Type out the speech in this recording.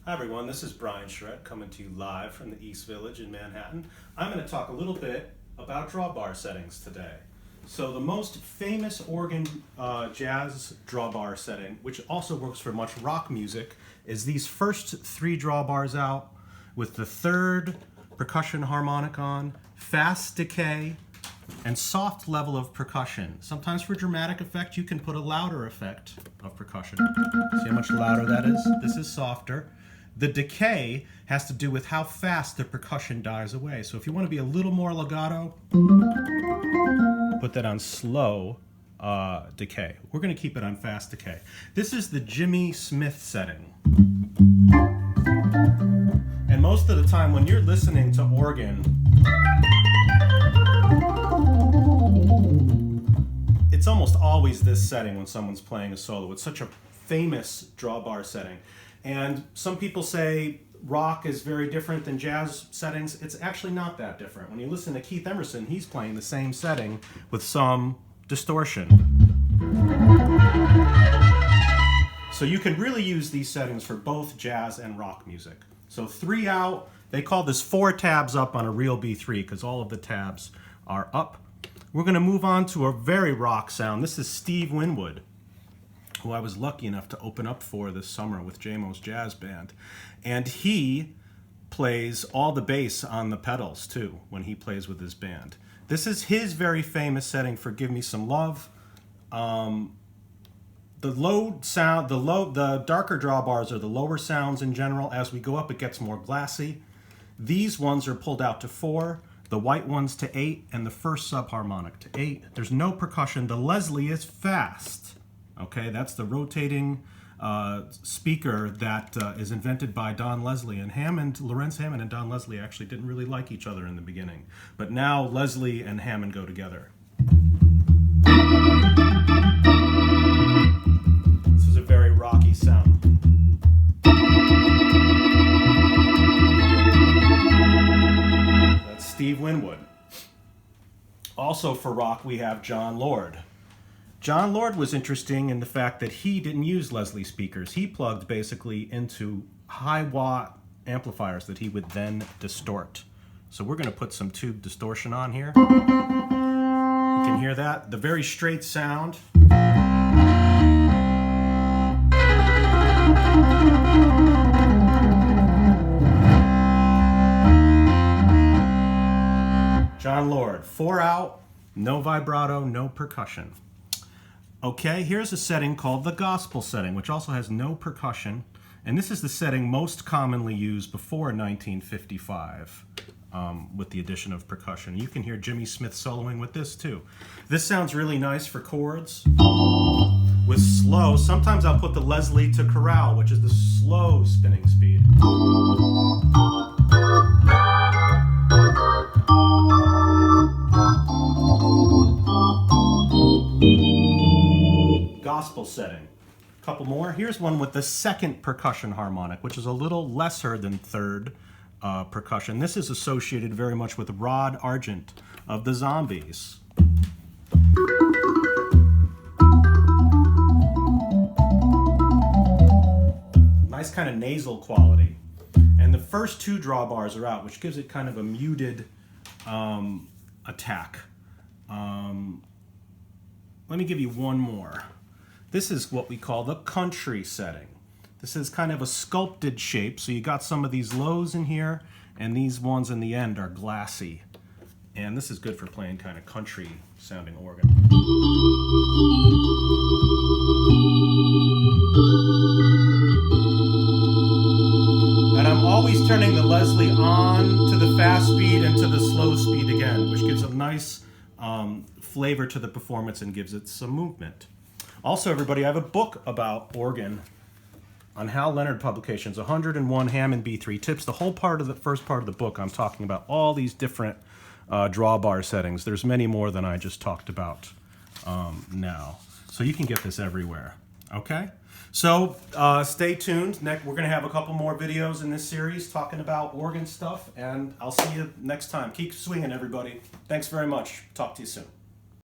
Hi everyone, this is Brian Charette coming to you live from the East Village in Manhattan. I'm going to talk a little bit about drawbar settings today. So the most famous organ jazz drawbar setting, which also works for much rock music, is these first three drawbars out with the third percussion harmonic on, fast decay, and soft level of percussion. Sometimes for dramatic effect you can put a louder effect of percussion. See how much louder that is? This is softer. The decay has to do with how fast the percussion dies away. So if you want to be a little more legato, put that on slow decay. We're going to keep it on fast decay. This is the Jimmy Smith setting. And most of the time when you're listening to organ, it's almost always this setting when someone's playing a solo. It's such a famous drawbar setting. And some people say rock is very different than jazz settings. It's actually not that different. When you listen to Keith Emerson, he's playing the same setting with some distortion. So you can really use these settings for both jazz and rock music. So 3 out, they call this 4 tabs up on a real B3 because all of the tabs are up. We're going to move on to a very rock sound. This is Steve Winwood, who I was lucky enough to open up for this summer with JMO's Jazz Band. And he plays all the bass on the pedals too when he plays with his band. This is his very famous setting for Give Me Some Love. The low sound, the darker drawbars are the lower sounds in general. As we go up, it gets more glassy. These ones are pulled out to 4, the white ones to 8, and the first subharmonic to 8. There's no percussion. The Leslie is fast. Okay, that's the rotating speaker that is invented by Don Leslie. And Lorenz Hammond and Don Leslie actually didn't really like each other in the beginning. But now Leslie and Hammond go together. This is a very rocky sound. That's Steve Winwood. Also for rock we have John Lord. John Lord was interesting in the fact that he didn't use Leslie speakers. He plugged basically into high watt amplifiers that he would then distort. So we're going to put some tube distortion on here. You can hear that, the very straight sound. John Lord, 4 out, no vibrato, no percussion. Okay, here's a setting called the gospel setting, which also has no percussion. And this is the setting most commonly used before 1955 with the addition of percussion. You can hear Jimmy Smith soloing with this too. This sounds really nice for chords. With slow, sometimes I'll put the Leslie to chorale, which is the slow spinning speed. Gospel setting. A couple more. Here's one with the second percussion harmonic, which is a little lesser than third percussion. This is associated very much with Rod Argent of the Zombies. Nice kind of nasal quality. And the first 2 drawbars are out, which gives it kind of a muted attack. Let me give you one more. This is what we call the country setting. This is kind of a sculpted shape, so you got some of these lows in here, and these ones in the end are glassy. And this is good for playing kind of country sounding organ. And I'm always turning the Leslie on to the fast speed and to the slow speed again, which gives a nice flavor to the performance and gives it some movement. Also, everybody, I have a book about organ on Hal Leonard Publications, 101 Hammond B3 tips. The whole part of the first part of the book, I'm talking about all these different drawbar settings. There's many more than I just talked about now. So you can get this everywhere, okay? So stay tuned. We're going to have a couple more videos in this series talking about organ stuff, and I'll see you next time. Keep swinging, everybody. Thanks very much. Talk to you soon.